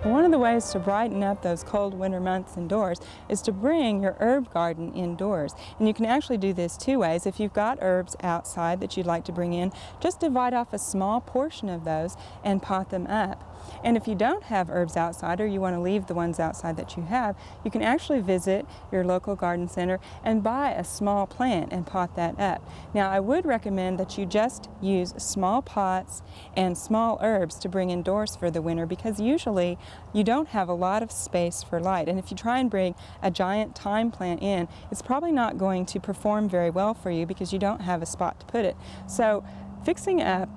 One of the ways to brighten up those cold winter months indoors is to bring your herb garden indoors. And you can actually do this two ways. If you've got herbs outside that you'd like to bring in, just divide off a small portion of those and pot them up. And if you don't have herbs outside, or you want to leave the ones outside that you have, you can actually visit your local garden center and buy a small plant and pot that up. Now, I would recommend that you just use small pots and small herbs to bring indoors for the winter, because usually you don't have a lot of space for light. And if you try and bring a giant thyme plant in, it's probably not going to perform very well for you because you don't have a spot to put it. So fixing up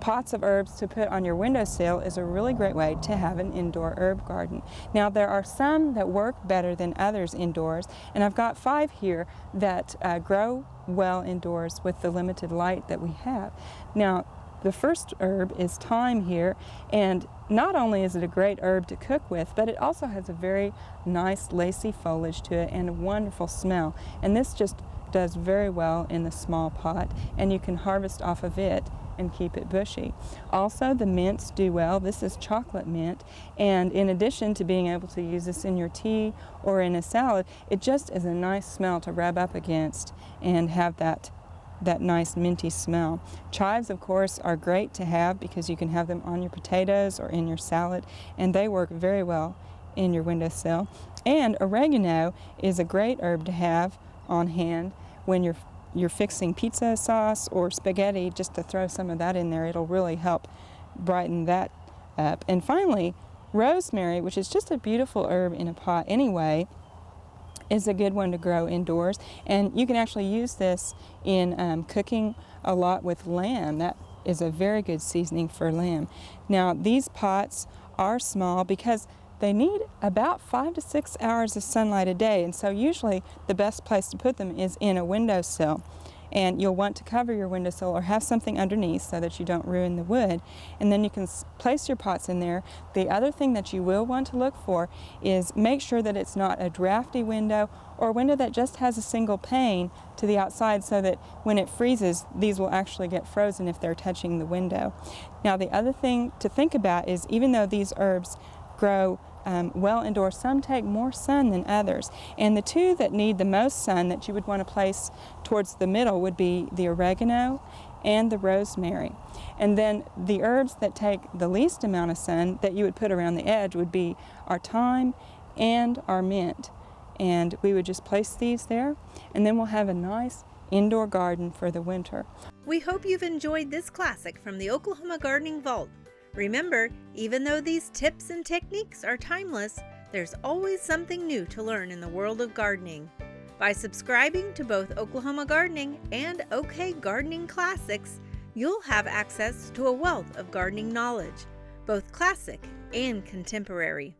pots of herbs to put on your windowsill is a really great way to have an indoor herb garden. Now, there are some that work better than others indoors, and I've got 5 here that grow well indoors with the limited light that we have. Now, the first herb is thyme here, and not only is it a great herb to cook with, but it also has a very nice lacy foliage to it and a wonderful smell. And this just does very well in the small pot, and you can harvest off of it and keep it bushy. Also, the mints do well. This is chocolate mint, and in addition to being able to use this in your tea or in a salad, it just is a nice smell to rub up against and have that nice minty smell. Chives, of course, are great to have because you can have them on your potatoes or in your salad, and they work very well in your windowsill. And oregano is a great herb to have on hand when you're fixing pizza sauce or spaghetti. Just to throw some of that in there, it'll really help brighten that up. And finally, rosemary, which is just a beautiful herb in a pot anyway, is a good one to grow indoors. And you can actually use this in cooking a lot with lamb. That is a very good seasoning for lamb. Now, these pots are small because they need about 5 to 6 hours of sunlight a day, and so usually the best place to put them is in a windowsill. And you'll want to cover your windowsill or have something underneath so that you don't ruin the wood. And then you can place your pots in there. The other thing that you will want to look for is make sure that it's not a drafty window or a window that just has a single pane to the outside, so that when it freezes, these will actually get frozen if they're touching the window. Now, the other thing to think about is, even though these herbs grow well indoors, some take more sun than others. And the two that need the most sun that you would want to place towards the middle would be the oregano and the rosemary. And then the herbs that take the least amount of sun that you would put around the edge would be our thyme and our mint. And we would just place these there, and then we'll have a nice indoor garden for the winter. We hope you've enjoyed this classic from the Oklahoma Gardening Vault. Remember, even though these tips and techniques are timeless, there's always something new to learn in the world of gardening. By subscribing to both Oklahoma Gardening and OK Gardening Classics, you'll have access to a wealth of gardening knowledge, both classic and contemporary.